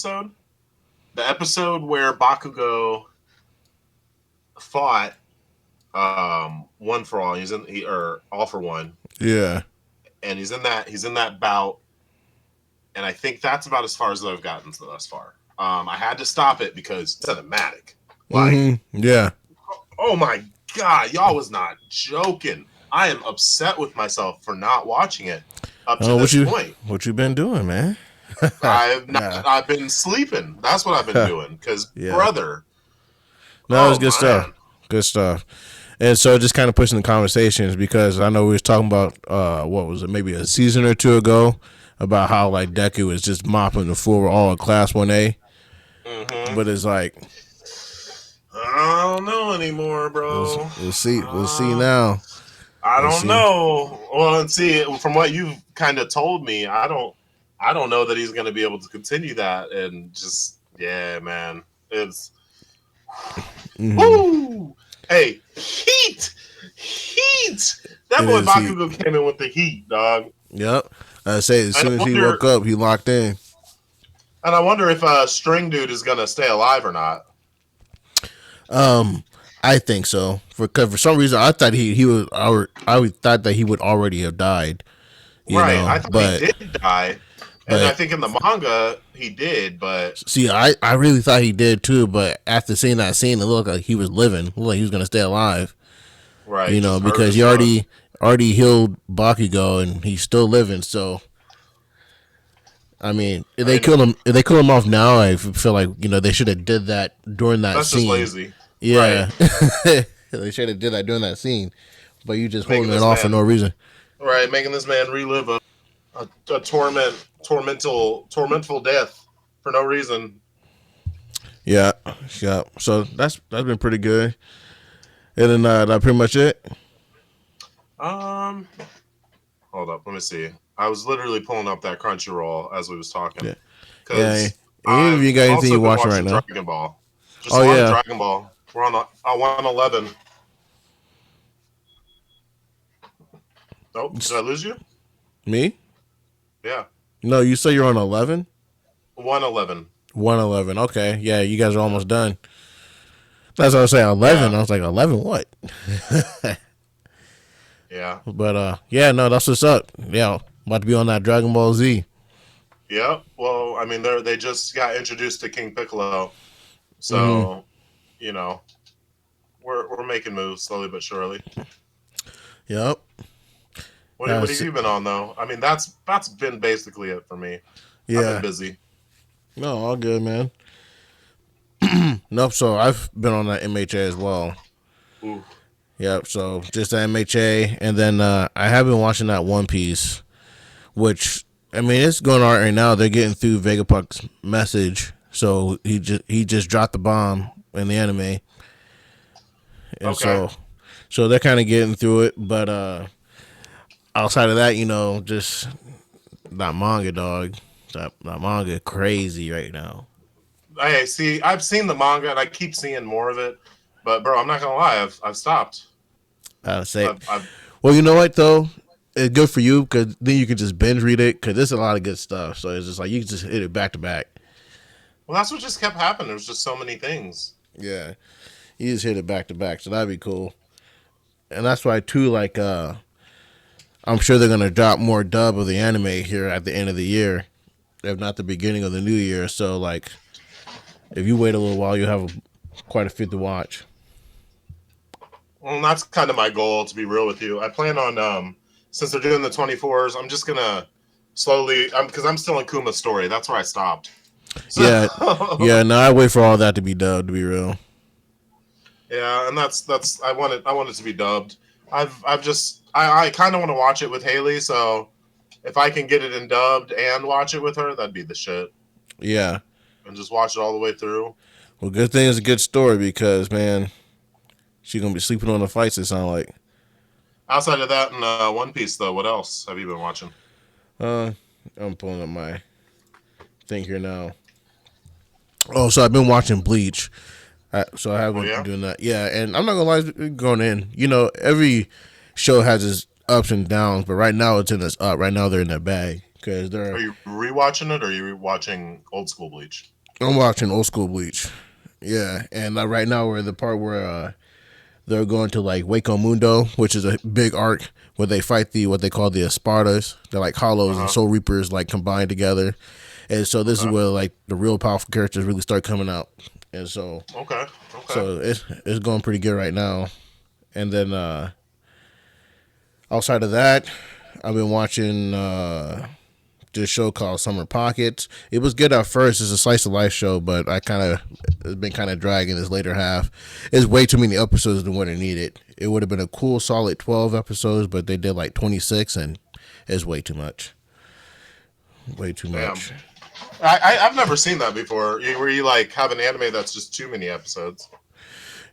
episode? The episode where Bakugo fought One for All. Or All for One. Yeah. And he's in that bout, and I think that's about as far as I've gotten thus far. I had to stop it because it's cinematic. Like, yeah. Oh my God, y'all was not joking. I am upset with myself for not watching it up to this point. What you been doing, man? I've been sleeping. That's what I've been doing. Because, brother. No, it was good stuff. Good stuff. And so just kind of pushing the conversations, because I know we was talking about, what was it, maybe a season or two ago, about how like Deku was just mopping the floor all in Class 1A. Mm-hmm. But it's like, I don't know anymore, bro. We'll see now. I don't know. Well, and see, from what you've kind of told me, I don't know that he's going to be able to continue that. And just, yeah, man, it's woo. Hey, heat. That boy Bakugo came in with the heat, dog. Yep. I say as soon as he woke up, he locked in. And I wonder if String Dude is going to stay alive or not. I think so. For some reason, I thought he was. I thought that he would already have died. Right. I thought he did die, and I think in the manga he did. But see, I really thought he did too. But after seeing that scene, it looked like he was living. It looked like he was going to stay alive. Right. Because he already healed Bakugo and he's still living. So, I mean, if they kill him off now, I feel like they should have did that during that scene. That's just lazy. Yeah, right. They should have did that during that scene, but you just holding it off for no reason. Right, making this man relive a tormentful death for no reason. Yeah. So that's been pretty good. And then that pretty much it. Hold up, let me see. I was literally pulling up that Crunchyroll as we was talking. Yeah. If you got anything you're watching right now? Dragon Ball. Dragon Ball. We're on 111. Oh, did I lose you? Me? Yeah. No, you say you're on 11? 111. 111. Okay. Yeah, you guys are almost done. That's what I was saying. 11. Yeah. I was like, 11 what? Yeah. But yeah, no, that's what's up. Yeah, about to be on that Dragon Ball Z. Yeah. Well, I mean, they just got introduced to King Piccolo, so we're making moves slowly but surely. Yep. What have you been on though? I mean, that's been basically it for me. Yeah. I've been busy. No, all good, man. Nope. So I've been on that MHA as well. Ooh. Yep. So just the MHA, and then I have been watching that One Piece, which I mean it's going on right now. They're getting through Vegapunk's message, so he just dropped the bomb in the anime, and so they're kind of getting through it. But outside of that, just that manga, dog. That manga crazy right now. Hey, see, I've seen the manga and I keep seeing more of it, but bro, I'm not gonna lie, I've stopped. Well, you know what though, it's good for you because then you can just binge read it because there's a lot of good stuff. So it's just like you can just hit it back to back. Well, that's what just kept happening. There was just so many things. Yeah, you just hit it back to back, so that'd be cool. And that's why too, like I'm sure they're gonna drop more dub of the anime here at the end of the year, if not the beginning of the new year. So like, if you wait a little while, you'll have quite a few to watch. Well, that's kind of my goal, to be real with you. I plan on, since they're doing the 24s, I'm just going to slowly, because I'm still in Kuma's story. That's where I stopped. So, yeah. No, I wait for all that to be dubbed, to be real. Yeah, and that's I want it to be dubbed. I kind of want to watch it with Haley, so if I can get it in dubbed and watch it with her, that'd be the shit. Yeah. And just watch it all the way through. Well, good thing it's a good story because, man, she's going to be sleeping on the fights, it sounds like. Outside of that and One Piece, though, what else have you been watching? I'm pulling up my thing here now. Oh, so I've been watching Bleach. So I haven't been doing that. Yeah, and I'm not going to lie, going in. Every show has its ups and downs, but right now it's in its up. Right now they're in their bag. Are you rewatching it or are you watching old school Bleach? I'm watching old school Bleach. Yeah, and right now we're in the part where they're going to like Waco Mundo, which is a big arc where they fight what they call the Espartas. They're like Hollows and Uh-huh. Soul Reapers like combined together, and so this is Okay. where like the real powerful characters really start coming out, and Okay. Okay. so it's going pretty good right now. And then outside of that, I've been watching this show called Summer Pockets. It was good at first. It's a slice of life show, but it's been kind of dragging this later half. It's way too many episodes than what it needed. It would have been a cool solid 12 episodes, but they did like 26, and it's way too much. Way too Damn. much. I've never seen that before. Where you like have an anime that's just too many episodes.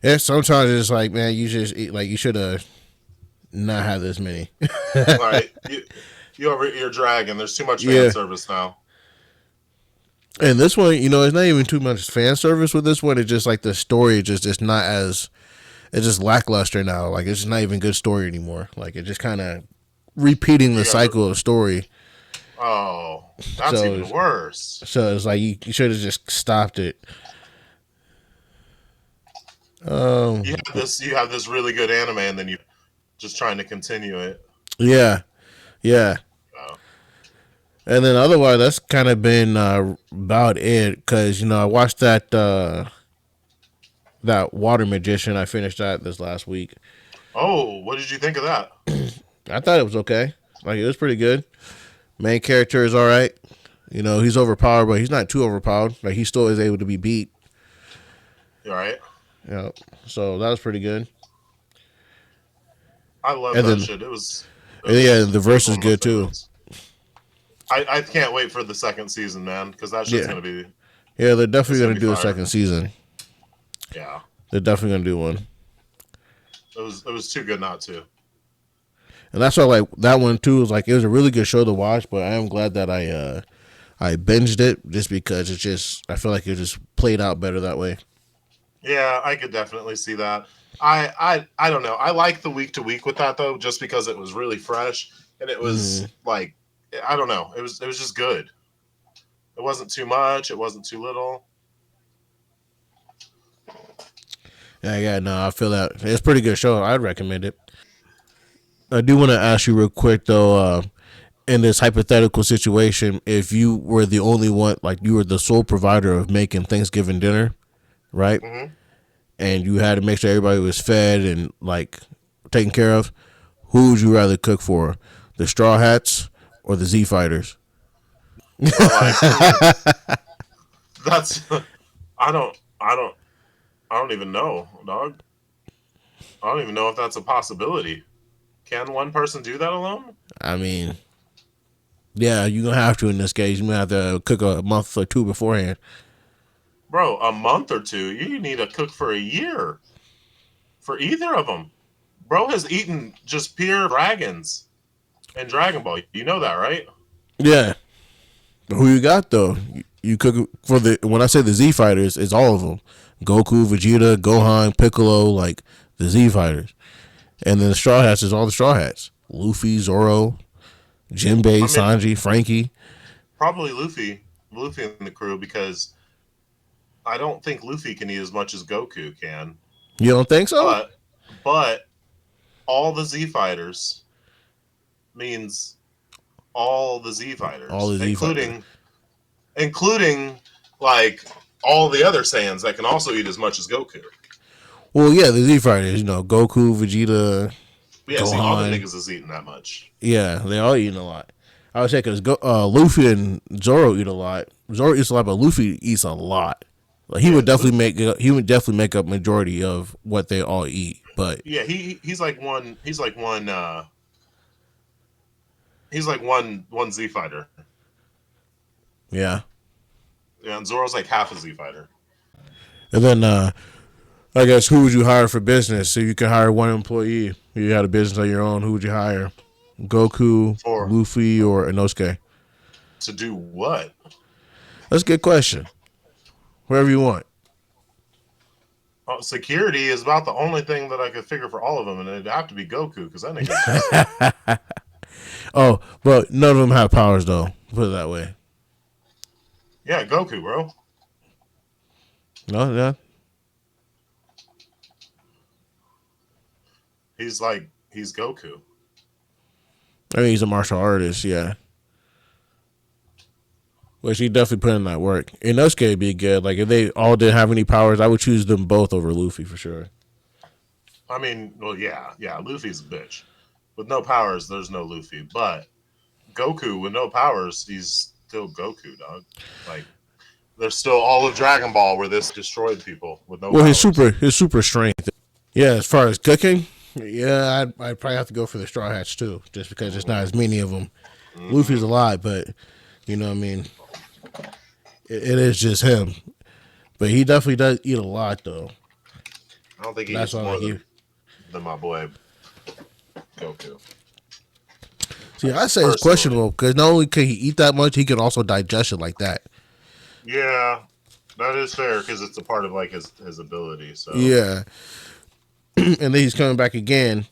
Yeah, sometimes it's like, man, you should have not had this many. Right. You're dragging. There's too much fan Yeah. service now. And this one, it's not even too much fan service with this one. It's just like the story just not as it's just lackluster now. Like it's just not even good story anymore. Like it's just kind of repeating the cycle of story. Oh, that's even worse. So it's like you should have just stopped it. You have this really good anime, and then you just trying to continue it. Yeah. Oh. And then otherwise, that's kind of been about it. Because I watched that Water Magician. I finished that this last week. Oh, what did you think of that? I thought it was okay. Like it was pretty good. Main character is all right. He's overpowered, but he's not too overpowered. Like he still is able to be beat. You all right? Yeah. So that was pretty good. I love And that then- shit. It was The verse is one of my good too. favorites. I can't wait for the second season, man, because that shit's gonna be Yeah, they're definitely It's gonna gonna do be a fire. second season. yeah. They're definitely gonna do one. It was too good not to. And that's why like that one too was like it was a really good show to watch, but I am glad that I binged it just because I feel like it just played out better that way. Yeah, I could definitely see that. I don't know. I like the week to week with that though, just because it was really fresh and it was like I don't know. It was just good. It wasn't too much. It wasn't too little. Yeah, no, I feel that it's a pretty good show. I'd recommend it. I do want to ask you real quick though, in this hypothetical situation, if you were the only one, like you were the sole provider of making Thanksgiving dinner, right? Mm-hmm. And you had to make sure everybody was fed and like taken care of, who would you rather cook for, the Straw Hats or the Z Fighters? Like, that's I don't even know, dog. I don't even know if that's a possibility. Can one person do that alone? I mean, yeah, you're gonna have to in this case. You're gonna have to cook a month or two beforehand. Bro, a month or two, you need to cook for a year for either of them. Bro has eaten just pure dragons in Dragon Ball. You know that, right? Yeah. Who you got though? You cook for when I say the Z Fighters, it's all of them: Goku, Vegeta, Gohan, Piccolo, like the Z Fighters. And then the Straw Hats is all the Straw Hats: Luffy, Zoro, Jinbei, Sanji, Frankie. Probably Luffy in the crew because I don't think Luffy can eat as much as Goku can. You don't think so? But all the Z Fighters means all the Z Fighters, All the Z Fighters. including like all the other Saiyans that can also eat as much as Goku. Well, yeah, the Z Fighters. Goku, Vegeta. Yeah, see, all the Gohan. niggas is eating that much. Yeah, they all eating a lot. I would say because Luffy and Zoro eat a lot. Zoro eats a lot, but Luffy eats a lot. Like he would definitely make up majority of what they all eat. But yeah, he's like one Z fighter. yeah, Yeah, and Zoro's like half a Z fighter. and then I guess who would you hire for business? So you could hire one employee. If you had a business of your own, who would you hire? Goku, For- Luffy, or Inosuke? To do what? That's a good question. Whoever you want. Security is about the only thing that I could figure for all of them, and it'd have to be Goku because that nigga. Oh, but none of them have powers though. Put it that way. Yeah, Goku, bro. No, yeah. He's Goku. I mean, he's a martial artist, yeah. Which he definitely put in that work. Inosuke would be good. Like, if they all didn't have any powers, I would choose them both over Luffy for sure. I mean, well, yeah. Luffy's a bitch. With no powers, there's no Luffy. But Goku with no powers, he's still Goku, dog. Like, there's still all of Dragon Ball where this destroyed people with no Well, powers. his super strength. Yeah, as far as cooking, yeah, I'd probably have to go for the Straw Hats too, just because there's not as many of them. Luffy's a lot, but you know what I mean. It is just him, but he definitely does eat a lot though. I don't think he That's eats why more like than my boy Goku. see, I say it's questionable because not only can he eat that much, he can also digest it like that. Yeah, that is fair because it's a part of like his ability. So Yeah, and then he's coming back again.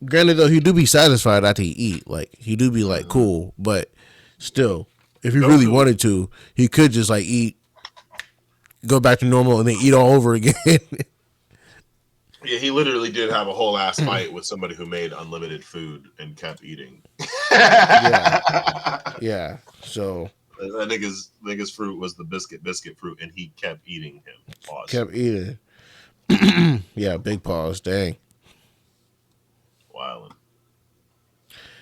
Granted, though, he do be satisfied after he eat. Like he do be like cool, but still, if he really wanted to, he could just like eat, go back to normal, and then eat all over again. yeah, he literally did have a whole ass fight with somebody who made unlimited food and kept eating. Yeah, yeah. So that nigga's fruit was the biscuit fruit, and he kept eating him. Pause. kept eating. Yeah, big pause. Dang. Wildin'.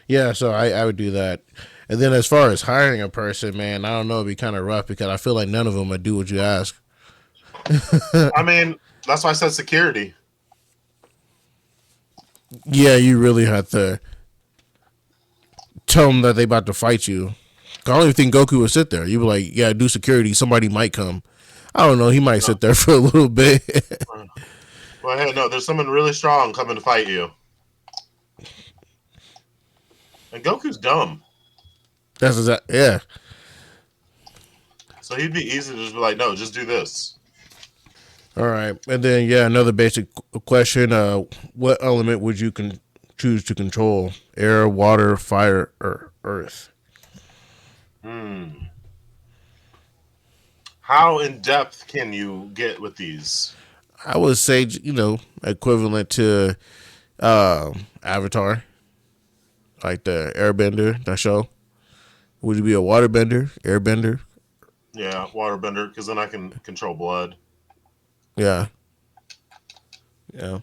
Yeah, so I would do that. And then as far as hiring a person, man, I don't know, it'd be kind of rough because I feel like none of them would do what you ask. I mean, that's why I said security. Yeah, you really have to tell them that they about to fight you. I don't even think Goku would sit there. You'd be like, yeah, do security. Somebody might come. I don't know. He might sit there for a little bit. Well, hey, no, there's someone really strong coming to fight you. And Goku's dumb. That's exactly, yeah. So he'd be easy to just be like, no, just do this. All right. And then, yeah, another basic question. What element would you choose to control? Air, water, fire, or earth? How in depth can you get with these? I would say, equivalent to Avatar, like the Airbender, that show. Would you be a waterbender, airbender? Yeah, waterbender, because then I can control blood. Yeah. Yeah.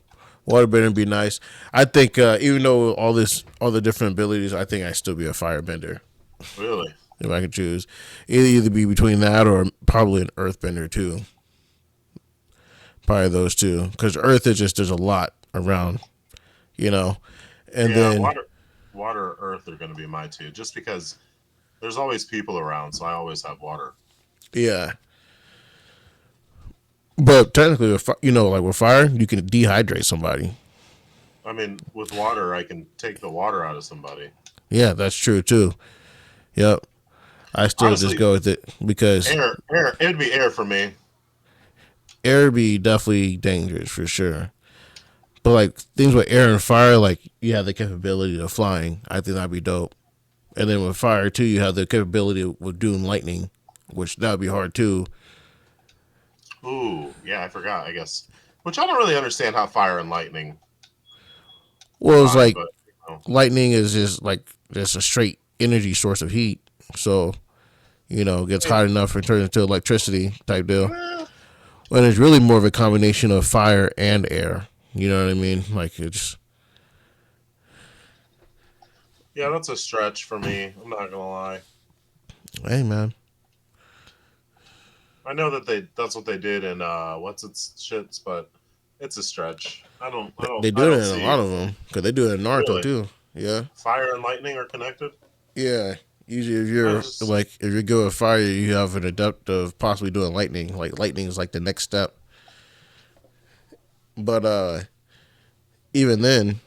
Waterbender would be nice. I think even though all the different abilities, I think I'd still be a firebender. Really? If I could choose. Either be between that or probably an earthbender too. Probably those two. Because earth is just, there's a lot around, And then water or earth are going to be my two, just because there's always people around, so I always have water. yeah. But technically, with fire, you can dehydrate somebody. I mean, with water, I can take the water out of somebody. Yeah, that's true too. Yep. I still Honestly, just go with it because air. It'd be air for me. air would be definitely dangerous for sure. But like things with air and fire, like you have the capability of flying. I think that'd be dope. And then with fire too, you have the capability of doing lightning, which that would be hard too. Ooh, yeah, I forgot. I guess, which I don't really understand how fire and lightning. Well, it's like But, lightning is just a straight energy source of heat. So, it gets hot enough and turns into electricity type deal. And it's really more of a combination of fire and air. You know what I mean? Like it's. Yeah, that's a stretch for me. I'm not gonna lie. Hey man. I know that's what they did in what's its shits, but it's a stretch. They do it in a lot of them because they do it in Naruto Really? too. Yeah. Fire and lightning are connected. Yeah. Usually, if you're good with fire, you have an adept of possibly doing lightning. Like lightning is like the next step. But even then,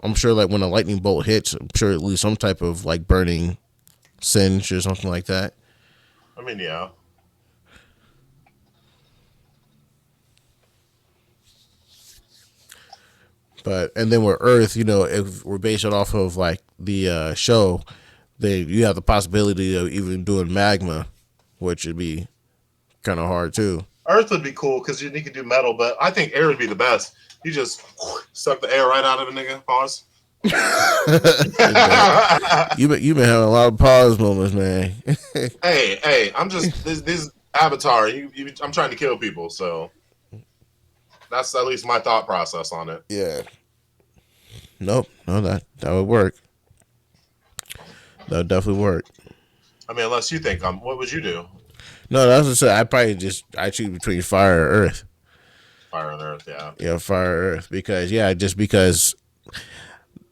I'm sure like when a lightning bolt hits, I'm sure it leaves some type of like burning singe or something like that. I mean, yeah. And then with Earth, if we're basing it off of like the show, you have the possibility of even doing magma, which would be kind of hard too. Earth would be cool because you could do metal, but I think air would be the best. You just suck the air right out of a nigga. Pause. You been having a lot of pause moments, man. Hey, I'm just this Avatar. I'm trying to kill people, so that's at least my thought process on it. Yeah. Nope. No, that would work. That would definitely work. I mean, unless you think what would you do? No, that's what I said. I choose between fire or earth. Fire and Earth, yeah. Yeah, fire or earth because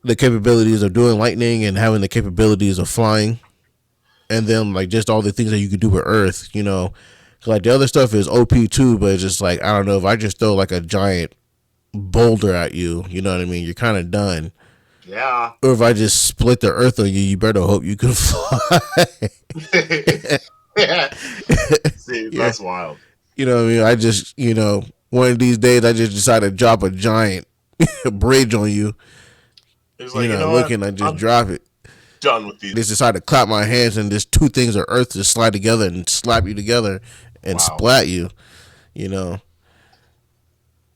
the capabilities of doing lightning and having the capabilities of flying, and then like just all the things that you could do with earth. Like the other stuff is OP too, but it's just like I don't know if I just throw like a giant boulder at you. You know what I mean? You're kind of done. Yeah. Or if I just split the earth on you, you better hope you can fly. Yeah. See, Yeah. that's wild. You know what I mean? I just, one of these days I just decide to drop a giant bridge on you. It's like, Look, and I just I'm drop it. done with these. Just decide to clap my hands and just two things of earth just slide together and slap you together and Wow. splat you. You know?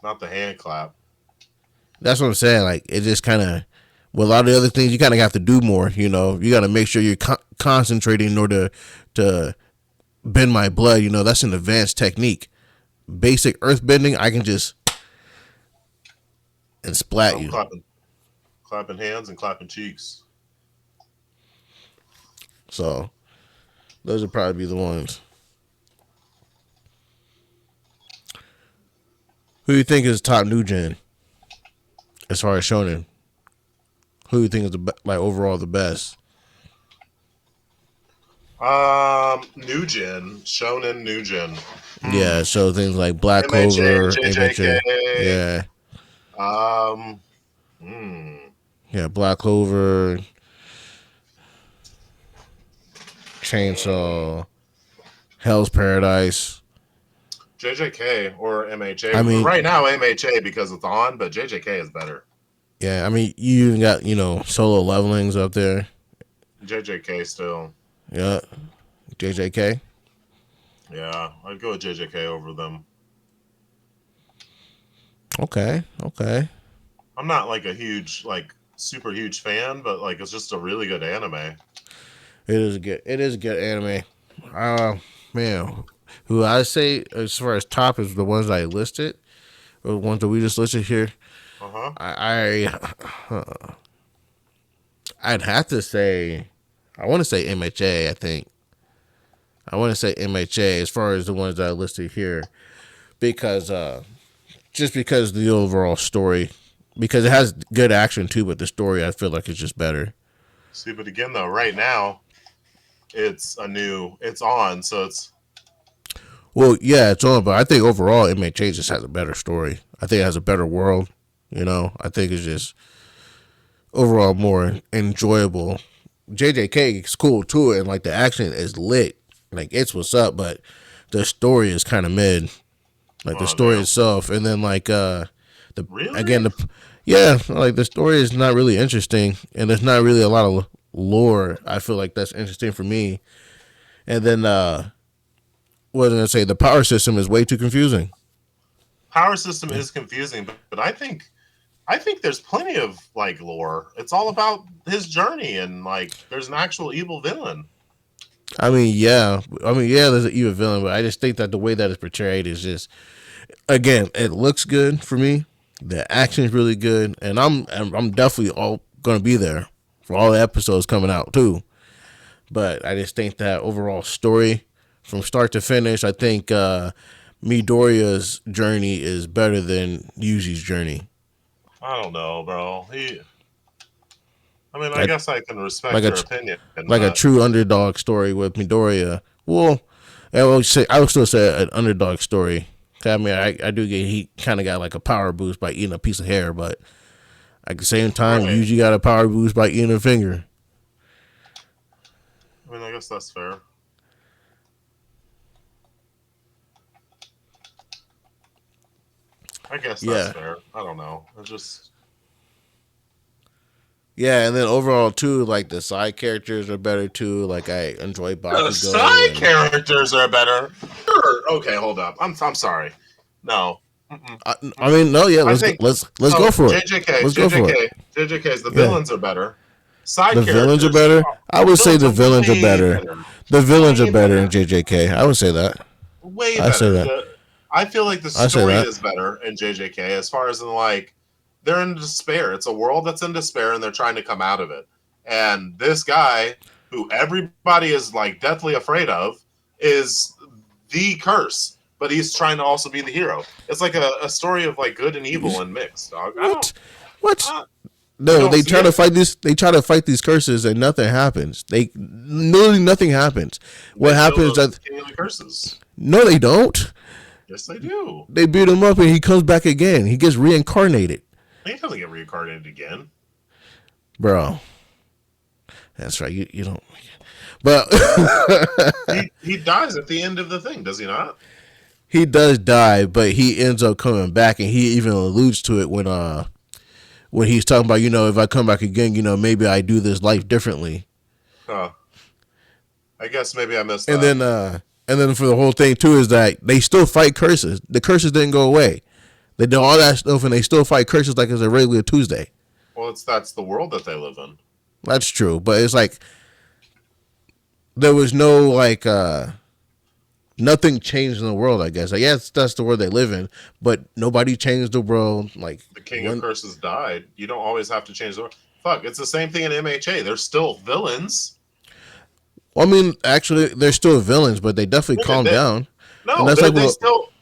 Not the hand clap. That's what I'm saying. Like, it just kind of, with a lot of the other things, you kind of have to do more. You got to make sure you're concentrating in order to bend my blood. That's an advanced technique. Basic earth bending, I can just and splat I'm you. clapping hands and clapping cheeks. So those would probably be the ones. Who do you think is top new gen as far as shonen? Who do you think is overall the best? New gen, shonen new gen. Yeah, so things like Black MHA, Clover, JJK. yeah, Um, hmm. yeah, Black Clover, Chainsaw, Hell's Paradise. JJK or MHA. I mean, Right now MHA because it's on, but JJK is better. yeah, I mean, you even got solo levelings up there. JJK still. Yeah, JJK. Yeah, I'd go with JJK over them. Okay. I'm not like a huge, super huge fan, but it's just a really good anime. It is good. It is a good anime. Man, who I say as far as top is the ones I listed, or the ones that we just listed here. Uh-huh. I'd have to say, I want to say MHA. I think I want to say MHA as far as the ones that I listed here, because just because of the overall story, because it has good action too, but the story I feel like is just better. See, but again though, right now it's on, so it's. Well, yeah, it's on, but I think overall MHA just has a better story. I think it has a better world. I think it's just overall more enjoyable. JJK is cool too, and like the action is lit, like it's what's up, but the story is kind of mid. Like the story itself, and then Really? Yeah, like the story is not really interesting, and there's not really a lot of lore. I feel like that's interesting for me. And then what was I gonna say? The power system is way too confusing. Power system is confusing, but I think there's plenty of lore. It's all about his journey, and there's an actual evil villain. Yeah, there's an evil villain, but I just think that the way that it's portrayed is just, again, it looks good for me. The action is really good, and I'm definitely all gonna be there for all the episodes coming out too. But I just think that overall story, from start to finish, I think Midoriya's journey is better than Yuji's journey. I don't know, bro. I guess I can respect Like a your opinion, like a but true underdog story with Midoriya. Well, I would still say an underdog story. I mean, I do get he kind of got like a power boost by eating a piece of hair, but at the same time, right. Yuji got a power boost by eating a finger. I guess that's fair. I guess that's Yeah, fair. I don't know. It just Yeah, and then overall too, like the side characters are better too. Like I enjoy The Bakugo side and characters are better. Sure. Okay, hold up. I'm sorry. No. Mm-mm. I mean no, yeah, I think let's go so. for it. JJK, Let's go for it. JJK, JJK's. The Yeah, villains are better. Side the villains are characters. better. I would say Villains the are villains are way better. better. The villains are Way better in better. JJK. I would say that. Way I say better. that. I feel like the I say story that. is better in JJK as far as in like they're in despair. It's a world that's in despair and they're trying to come out of it. And this guy, who everybody is like deathly afraid of, is the curse. But he's trying to also be the hero. It's like a story of like good and evil and mixed, dog. I don't. What? What? You No, don't they see try to it? fight this. They try to fight these curses, and nothing happens. They literally nothing happens. They What kill happens the that king of the curses. no, they don't. Yes, they do. They beat him up, and he comes back again. He gets reincarnated, He doesn't get reincarnated again. bro. That's right. You don't. But He dies at the end of the thing, does he not? he does die, but he ends up coming back, and he even alludes to it when he's talking about, if I come back again, maybe I do this life differently. Huh. I guess maybe I missed And that. then for the whole thing too is that they still fight curses. The curses didn't go away. They do all that stuff and they still fight curses like it's a regular Tuesday. Well, that's the world that they live in. That's true, but it's like there was no like nothing changed in the world. I guess. Like, yes, that's the world they live in, but nobody changed the world. Like The king of curses died. You don't always have to change the world. Fuck, it's the same thing in MHA. They're still villains. I mean, actually, they're still villains, but they definitely calm down. And No, that's like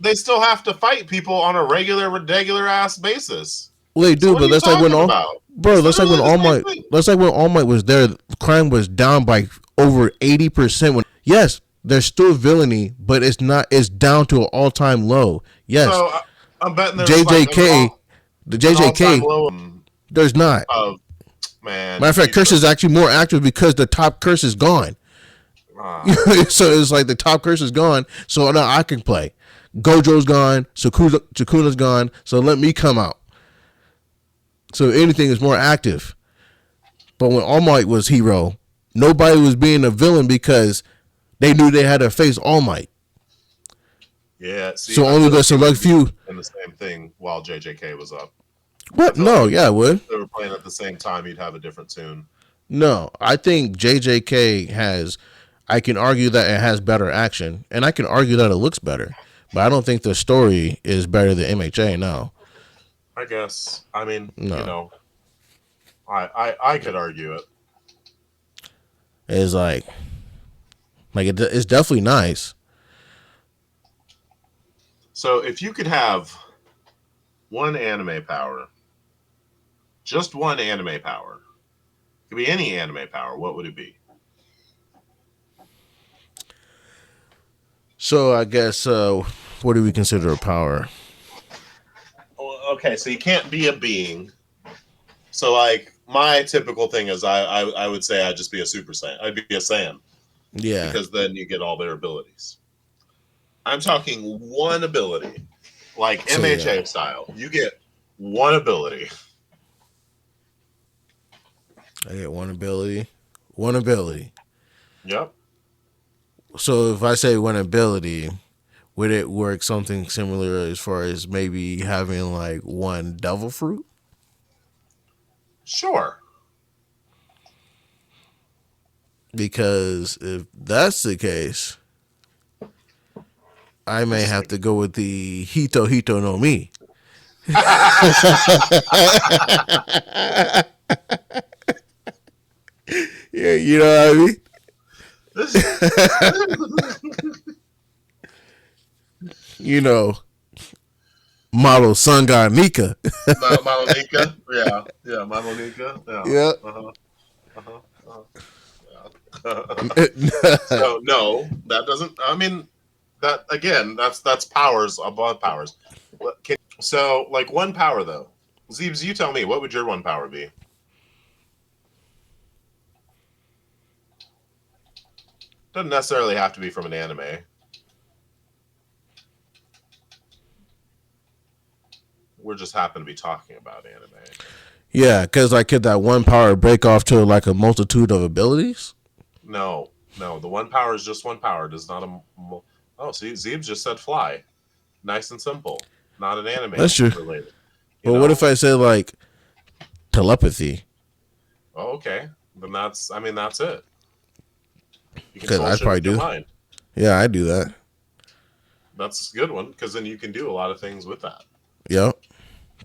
they still have to fight people on a regular ass basis. well, they do, So what but are you that's like when talking all about? bro, It's that's like when literally All the same Might thing. that's like when All Might was there, crime was down by over 80%. When yes, there's still villainy, but it's down to an all time low. Yes. So I'm betting there's JJK the an all-time JJK low there's not. of man. Matter of fact, Curse is actually more active because the top curse is gone. So it's like the top curse is gone, so now I can play. Gojo's gone, Sukuna's gone, so let me come out. So anything is more active. But when All Might was hero, nobody was being a villain because they knew they had to face All Might. Yeah. See, So only the select few. and the same thing while JJK was up. What? No, yeah, I would. If they were playing at the same time, you'd have a different tune. No, I think JJK has. I can argue that it has better action, and I can argue that it looks better. But I don't think the story is better than MHA. No. I guess. I mean, No. I could argue it. It's like it's definitely nice. So if you could have one anime power, just one anime power, it could be any anime power, what would it be? So I guess what do we consider a power? Okay, so you can't be a being. So like my typical thing is I would say I'd just be a Super Saiyan. I'd be a Saiyan. Yeah. Because then you get all their abilities. I'm talking one ability. Like So, MHA yeah. style. You get one ability. I get one ability. One ability. Yep. So if I say one ability, would it work something similar as far as maybe having like one devil fruit? Sure. Because if that's the case, I may have to go with the Hito Hito no Mi. Yeah, you know what I mean? You know, model sun god Nika. Malonika. Yeah, Malonika. Yeah. Yeah. So no, that doesn't. I mean, that again, that's powers above powers. So like one power though, Zeebs, you tell me, what would your one power be? Doesn't necessarily have to be from an anime. We're just happen to be talking about anime. Yeah, because like could that one power break off to like a multitude of abilities? No, no. The one power is just one power. Does not oh, see, Zeebs just said fly. Nice and simple. Not an That's anime true. related. You But what if know? I say like telepathy? Oh, okay. Then that's. I mean, that's it. You Because control I'd shit probably with your do. mind. Yeah, I do that. That's a good one because then you can do a lot of things with that. Yep.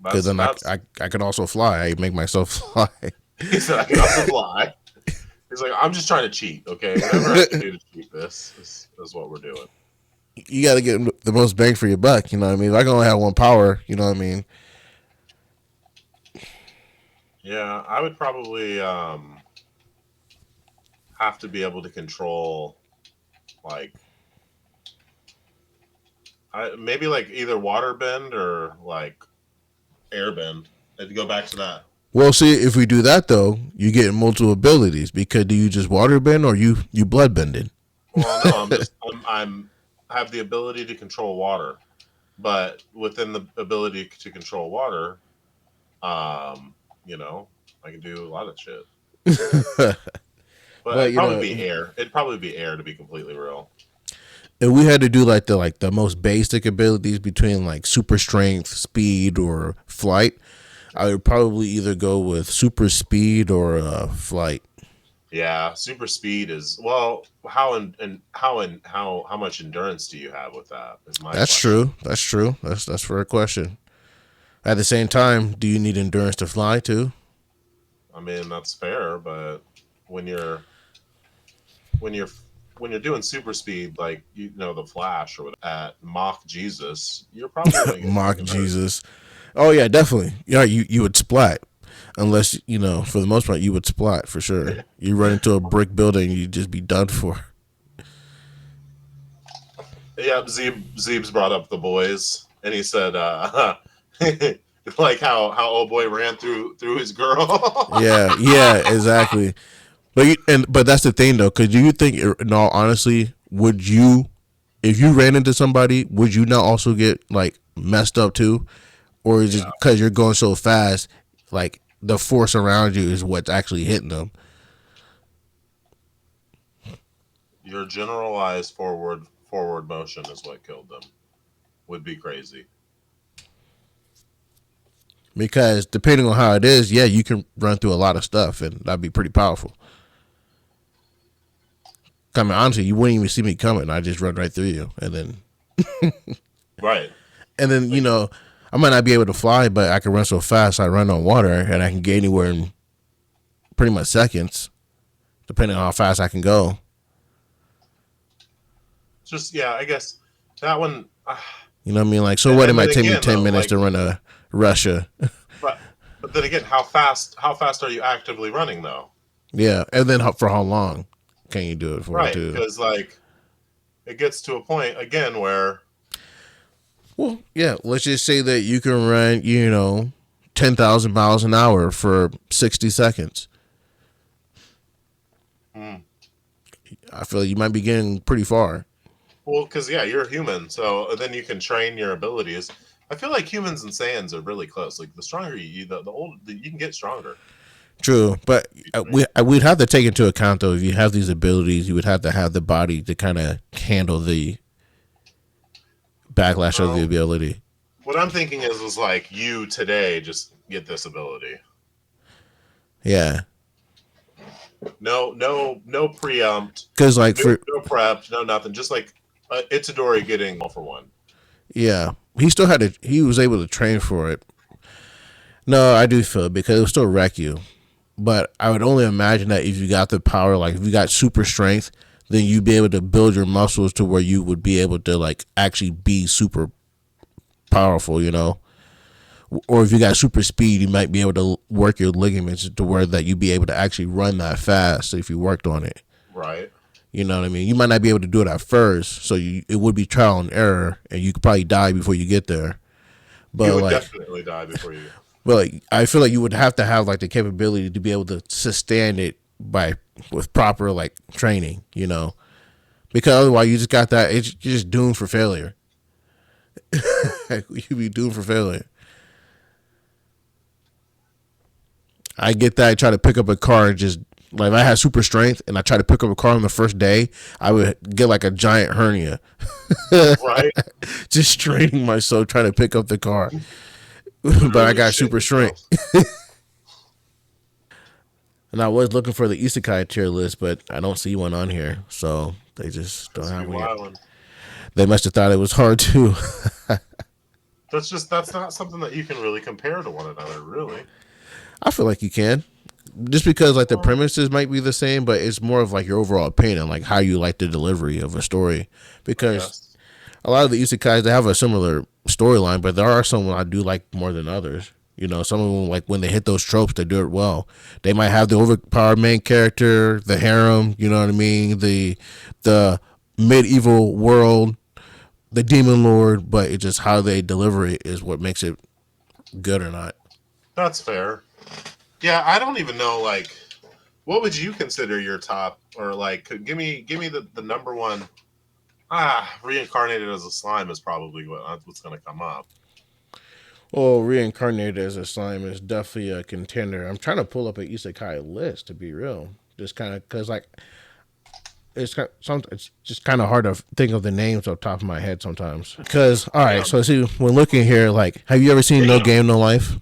Because That's then that's. I could also fly. I make myself fly. He said I can also fly. He's like, I'm just trying to cheat. Okay, whatever I can do to cheat this is what we're doing. You got to get the most bang for your buck. You know what I mean? If I can only have one power, you know what I mean? Yeah, I would probably have to be able to control like maybe like either water bend or like air bend. I'd go back to that. Well, see, if we do that though, you get multiple abilities because do you just water bend or you blood bending? Well, no, I'm I have the ability to control water, but within the ability to control water, you know, I can do a lot of shit. But But it'd you probably know, be air. It'd probably be air to be completely real. if we had to do like the most basic abilities between like super strength, speed, or flight, I would probably either go with super speed or flight. Yeah, super speed is well. How much endurance do you have with that? Is my That's question. true. That's true. That's a fair question. At the same time, do you need endurance to fly too? I mean, that's fair, but when you're when you're when you're doing super speed, like you know the Flash or whatever, at Mach Jesus, you're probably going to get Mock fucking hurt. Jesus. Oh yeah, definitely. Yeah, you would splat. Unless, you know, for the most part you would splat for sure. You run into a brick building, you'd just be done for. Yeah, Zeeb's brought up the boys, and he said, like how old boy ran through his girl. Yeah, yeah, exactly. But that's the thing though, because do you think, in all honesty, would you, if you ran into somebody, would you not also get like messed up too, or is it Yeah, because you're going so fast, like the force around you is what's actually hitting them? your generalized forward motion is what killed them. Would be crazy. Because depending on how it is, yeah, you can run through a lot of stuff, and that'd be pretty powerful. I mean, honestly, you wouldn't even see me coming. I just run right through you, Right. and then you Like know, I might not be able to fly, but I can run so fast. I run on water, and I can get anywhere in pretty much seconds, depending on how fast I can go. just yeah, I guess that one. You know what I mean? Like, so what? It And then might take me again, 10 minutes to like, run to Russia. but then again, how fast are you actively running though? Yeah, and then for how long can you do it for Right, too? because like it gets to a point again where Well, yeah. Let's just say that you can run, 10,000 miles an hour for 60 seconds. hmm, I feel like you might be getting pretty far. well, because yeah, you're a human, so then you can train your abilities. I feel like humans and Saiyans are really close. Like the stronger the older you can get stronger. True, but You train. we'd have to take into account though. If you have these abilities, you would have to have the body to kind of handle the backlash of the No, ability. what I'm thinking is like you today just get this ability. Yeah, No preempt, because like no, for no prep, no nothing. Just like Itadori getting all for one. yeah, he still had to. He was able to train for it. No, I do feel it because it will still wreck you. But I would only imagine that if you got the power, like if you got super strength, then you'd be able to build your muscles to where you would be able to like actually be super powerful, Or if you got super speed, you might be able to work your ligaments to where that you'd be able to actually run that fast if you worked on it. Right. You know what I mean? You might not be able to do it at first, so it would be trial and error, and you could probably die before you get there. You But would like, definitely die before you. I feel like you would have to have like the capability to be able to sustain it with proper like training, because otherwise you just got that you're just doomed for failure. You'd be doomed for failure. I get that. I try to pick up a car and just like if I had super strength and I try to pick up a car on the first day, I would get like a giant hernia. Right? Just straining myself trying to pick up the car. But I got super strength. And I was looking for the Isekai tier list, but I don't see one on here. So they just don't have one yet. They must have thought it was hard too. That's not something that you can really compare to one another, really. I feel like you can. Just because like the premises might be the same, but it's more of like your overall opinion, like how you like the delivery of a story. Because a lot of the isekais, they have a similar storyline, but there are some I do like more than others. You know, some of them, like when they hit those tropes, they do it well. They might have the overpowered main character, the harem, you know what I mean, the medieval world, the demon lord, but it's just how they deliver it is what makes it good or not. That's fair. Yeah, I don't even know, like, what would you consider your top, or like, give me the number one. Reincarnated as a slime is probably what's going to come up. Well, reincarnated as a slime is definitely a contender. I'm trying to pull up an isekai list to be real, just kind of because like it's just kind of hard to think of the names off the top of my head sometimes. Because all right, so see when looking here, like, have you ever seen No Game No Life?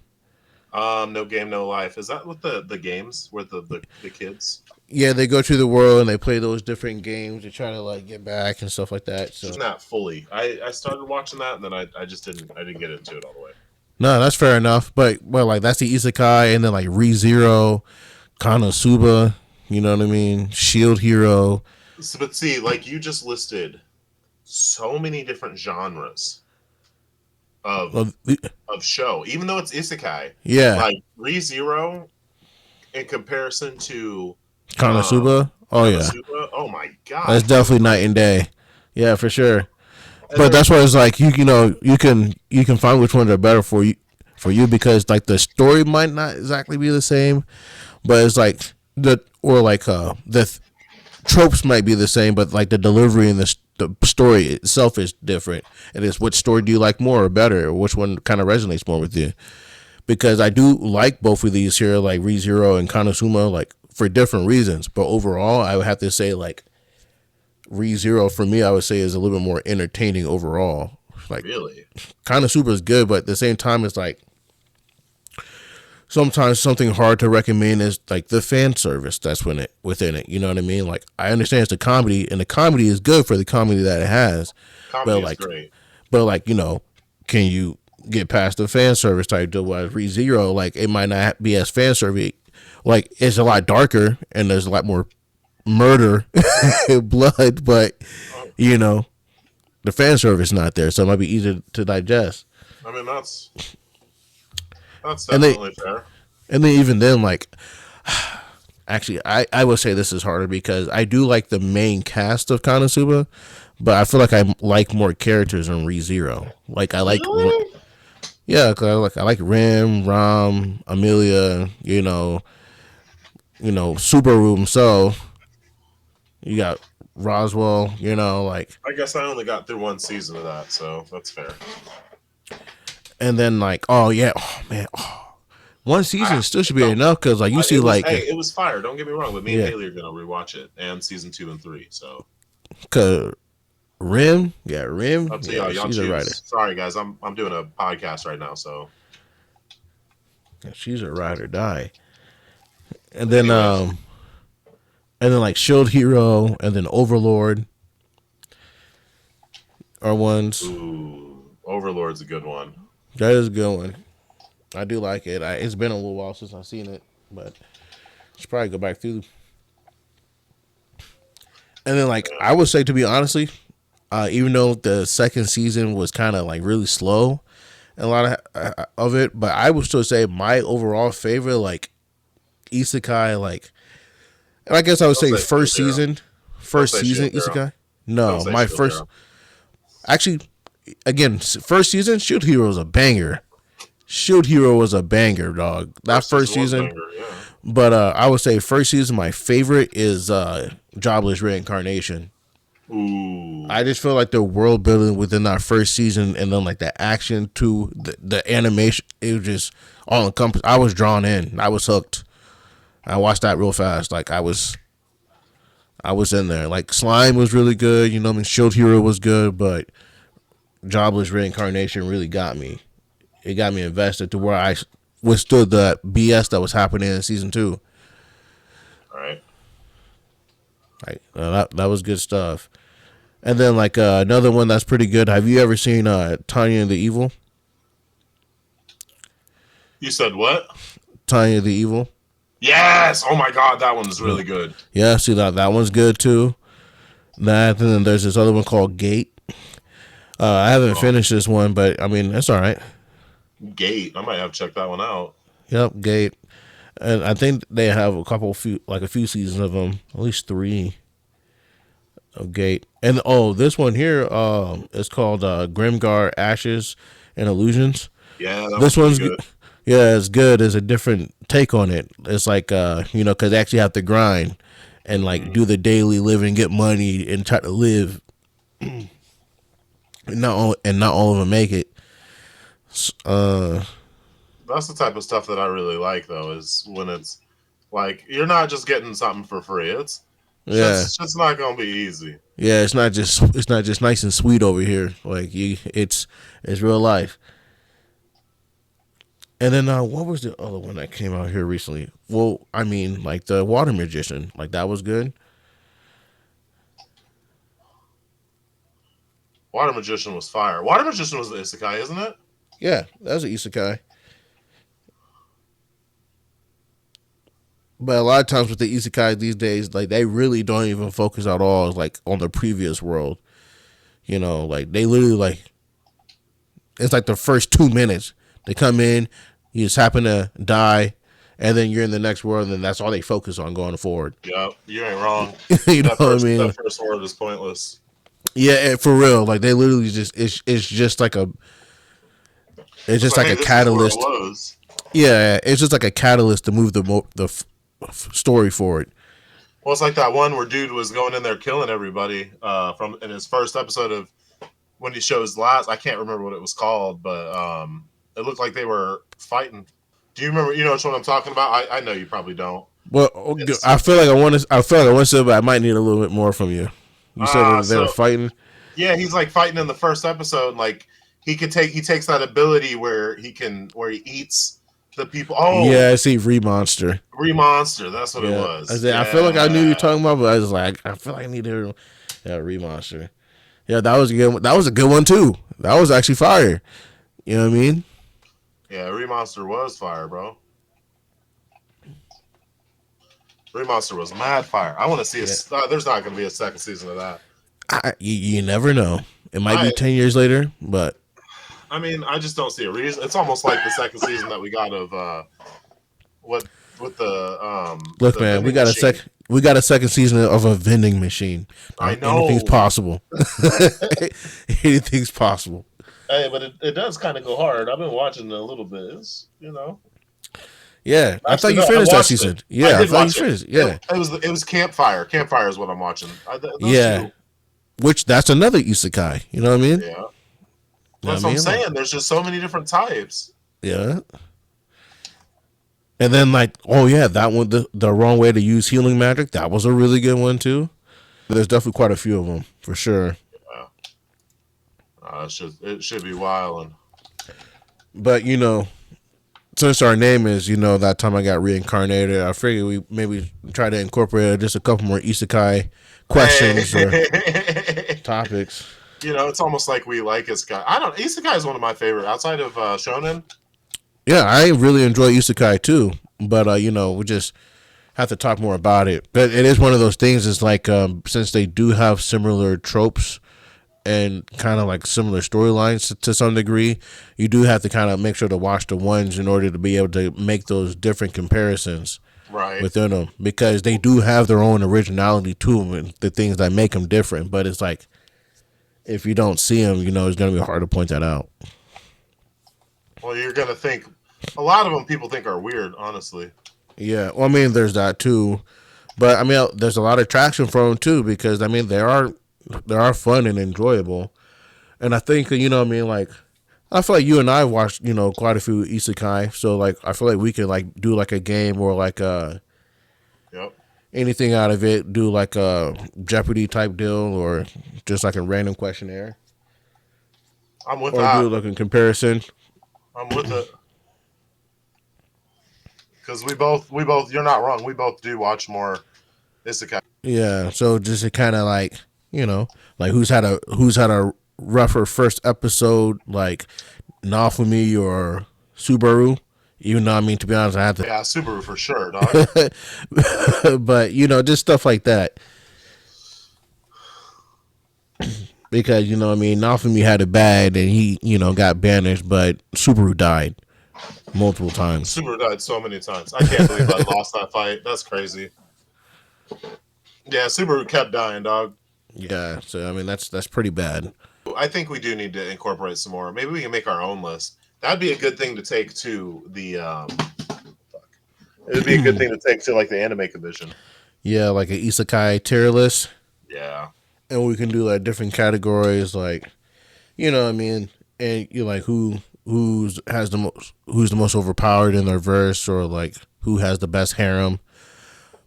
No Game No Life. Is that with the games where the kids? Yeah, they go through the world and they play those different games. They try to like get back and stuff like that. So not fully. I started watching that and then I just didn't get into it all the way. No, that's fair enough. But like that's the isekai, and then like ReZero, Konosuba, you know what I mean? Shield Hero. So, but see, like you just listed so many different genres of show, even though it's isekai. Yeah. Like ReZero in comparison to Konosuba. Konosuba, oh my god. That's definitely night and day. Yeah, for sure. But that's why it's like you can find which ones are better for you because like the story might not exactly be the same, but it's like the tropes might be the same, but like the delivery and the story itself is different. And it's which story do you like more or better, or which one kind of resonates more with you? Because I do like both of these here, like ReZero and Konosuba, like for different reasons. But overall, I would have to say like ReZero for me, I would say is a little bit more entertaining overall. Like really, Konosuba is good, but at the same time, it's like sometimes something hard to recommend is like the fan service that's within it. You know what I mean? Like I understand it's a comedy, and the comedy is good for the comedy that it has. Comedy but like, is great. But like can you get past the fan service type deal? With ReZero, like it might not be as fan service. Like it's a lot darker and there's a lot more murder and blood, but the fan service not there, so it might be easy to digest. I mean that's definitely fair. And then even then, like actually I would say this is harder because I do like the main cast of Konosuba, but I feel like I like more characters in ReZero. Like I like yeah, cause I like Rim, Ram, Amelia, Subaru himself. You got Roswell, like. I guess I only got through one season of that, so that's fair. And then like, one season still should be enough because like you see like. Hey, it was fire. Don't get me wrong, but me and Haley are gonna rewatch it and season 2 and 3. So. Cause Rim. Up to y'all she's a writer. Sorry guys, I'm doing a podcast right now, so. Yeah, she's a ride or die. And then like Shield Hero and then Overlord are ones. Ooh, Overlord's a good one. That is a good one. I do like it. It's been a little while since I've seen it, but I should probably go back through. And then like I would say, to be honestly, even though the second season was kind of like really slow, and a lot of it, but I would still say my overall favorite like isekai, like, and I guess I would say first season isekai. No, my first. Actually, again, first season Shield Hero was a banger. Shield Hero was a banger, dog. That first season. Banger, yeah. But I would say first season my favorite is Jobless Reincarnation. Ooh. I just feel like the world building within that first season, and then like the action to the animation, it was just all encompassed. I was drawn in. I was hooked. I watched that real fast. Like I was in there. Like Slime was really good. You know what I mean? Shield Hero was good, but Jobless Reincarnation really got me. It got me invested to where I withstood the BS that was happening in season 2. All right. Like that was good stuff. And then like another one that's pretty good. Have you ever seen Tanya and the Evil? You said what? Tanya the Evil. Yes. Oh my God, that one's really good. Yeah, see that one's good too. That, and then there's this other one called Gate. I haven't finished this one, but I mean it's all right. Gate. I might have to check that one out. Yep, Gate. And I think they have a few seasons of them, at least 3 of Gate. And this one here is called Grimgar Ashes and Illusions. Yeah, this one's good. Yeah, it's good. It's a different take on it. It's like because they actually have to grind and like do the daily living, get money, and try to live. and not all of them make it. That's the type of stuff that I really like, though, is when it's like you're not just getting something for free. It's just not gonna be easy. Yeah, it's not just nice and sweet over here. Like it's real life. And then what was the other one that came out here recently? Well, I mean, like the Water Magician, like that was good. Water Magician was fire. Water Magician was the isekai, isn't it? Yeah, that was an isekai. But a lot of times with the isekai these days, like they really don't even focus at all, like on the previous world. Like they literally like it's like the first 2 minutes they come in, you just happen to die, and then you're in the next world, and that's all they focus on going forward. Yeah, you ain't wrong. You know what I mean? That first world is pointless. Yeah, for real. Like they literally just it's just like a catalyst. Yeah, it's just like a catalyst to move the story forward. Well, it's like that one where dude was going in there killing everybody from in his first episode of when he shows last. I can't remember what it was called, but it looked like they were fighting. Do you remember? You know which one I'm talking about? I know you probably don't. Well, I feel like I want to say, but I might need a little bit more from you. You said they were fighting. Yeah, he's like fighting in the first episode. Like he takes that ability where he eats the people. Oh yeah, I see Remonster. Remonster, that's what it was. I feel like I knew you were talking about, but I was like, I feel like I need to. Yeah, Remonster. Yeah, that was a good one. That was a good one too. That was actually fire. You know what I mean? Yeah, Remonster was fire, bro. Remonster was mad fire. I want to see there's not going to be a second season of that. You never know. It might be 10 years later, but I mean, I just don't see a reason. It's almost like the second season that we got of what with the look, the man, we got machine. we got a second season of a vending machine. I know anything's possible. Anything's possible. Hey, but it does kind of go hard. I've been watching it a little bit. It's Yeah, I thought you finished that season. Yeah, I thought you finished. Yeah, it was Campfire. Campfire is what I'm watching. Which that's another isekai. You know what I mean? Yeah. That's what I'm saying. There's just so many different types. Yeah. And then that one, the wrong way to use healing magic, that was a really good one too. There's definitely quite a few of them for sure. Yeah. It should be wild. But since our name is that time I got reincarnated, I figured we maybe try to incorporate just a couple more isekai questions or topics. It's almost like we like isekai. Isekai is one of my favorite outside of shonen. Yeah, I really enjoy isekai too, but we just have to talk more about it. But it is one of those things. It's like since they do have similar tropes and kind of like similar storylines to some degree, you do have to kind of make sure to watch the ones in order to be able to make those different comparisons within them, because they do have their own originality to them and the things that make them different. But it's like if you don't see them, it's going to be hard to point that out. Well, you're going to think a lot of them people think are weird, honestly. Yeah, well, I mean, there's that too, but I mean, there's a lot of traction for them too, because I mean, they are fun and enjoyable, and I think like I feel like you and I watched quite a few isekai, so like I feel like we could like do like a game or like anything out of it, do like a Jeopardy type deal or just like a random questionnaire I'm with or do that. like a comparison. I'm with it. Because we both. You're not wrong. We both do watch more isekai. Yeah, so just to kind of like, like who's had a rougher first episode, like Nafumi or Subaru. Even though, I mean, to be honest, I have Yeah, Subaru for sure, dog. to, but just stuff like that. Because I mean, Nafumi had it bad and he got banished, but Subaru died multiple times. Subaru died so many times. I can't believe I lost that fight. That's crazy. Yeah, Subaru kept dying, dog. Yeah, so I mean that's pretty bad. I think we do need to incorporate some more. Maybe we can make our own list. That'd be a good thing to take to the. It'd be a good thing to take to like the anime convention. Yeah, like an isekai tier list, Yeah. and we can do like different categories, like what I mean, and you like who's the most overpowered in their verse, or like who has the best harem,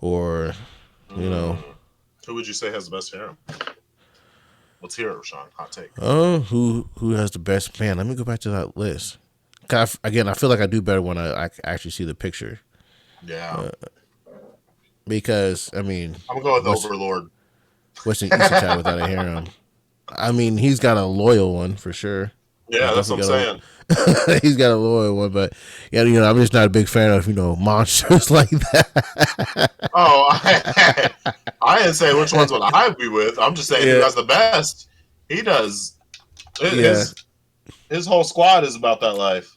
or Who would you say has the best harem? Let's hear it, Rashawn. Hot take. who has the best man? Let me go back to that list. Again, I feel like I do better when I actually see the picture. Yeah. Because I mean, I'm going with Overlord. What's an isekai without a harem? I mean, he's got a loyal one for sure. Yeah, that's what I'm saying. He's got a loyal one, but yeah, I'm just not a big fan of monsters like that. Oh, I didn't say which ones would I be with. I'm just saying who has the best. He does. His whole squad is about that life,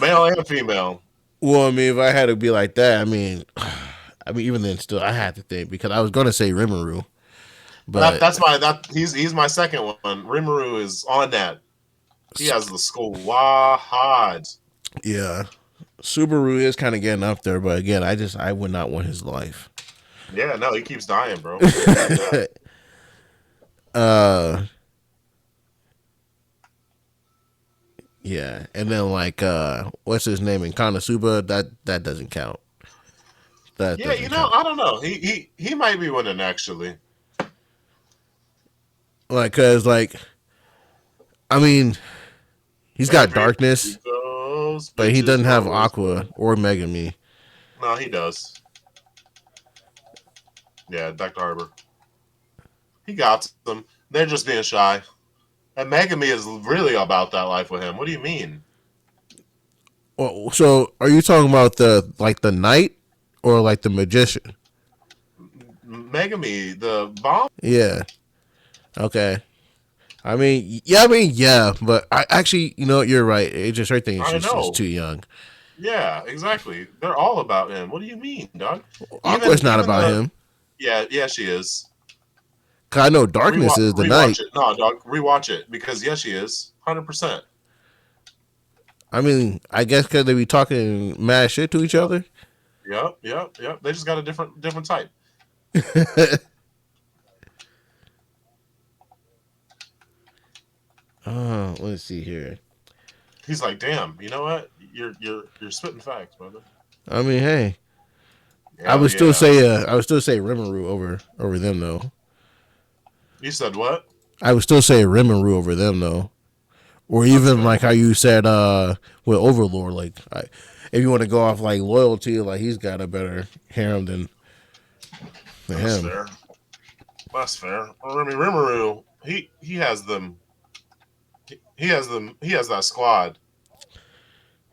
male and female. Well, I mean, if I had to be like that, I mean, even then, still, I had to think because I was going to say Rimuru, but he's my second one. Rimuru is on that. He has the squad. Yeah, Subaru is kind of getting up there, but again, I would not want his life. Yeah, no, he keeps dying, bro. Yeah, and then like what's his name in Konosuba? That doesn't count. That yeah, count. I don't know. He might be winning actually. Like, cause like, I mean, he's got darkness, but he doesn't have Aqua or Megami. No, he does. Yeah, Dr. Harbor. He got them. They're just being shy. And Megami is really about that life with him. What do you mean? Well, so are you talking about the knight or like the magician? Megami, the bomb? Yeah. Okay. I mean, yeah, but I actually, you're right. It's just right thing. She's just too young. Yeah, exactly. They're all about him. What do you mean, dog? Aqua's not about him. Yeah, she is. Cause I know darkness is the night. No, dog, rewatch it because yes, she is 100%. I mean, I guess because they be talking mad shit to each other. Yep. They just got a different type. Let's see here. He's like, damn. You know what? You're spitting facts, brother. I mean, hey, I would still say Rimuru over them though. You said what? I would still say Rimuru over them though, or even like how you said with Overlord. Like, if you want to go off like loyalty, like he's got a better harem than him. Fair. That's fair. I mean, Rimuru, he has them. He has them. He has that squad.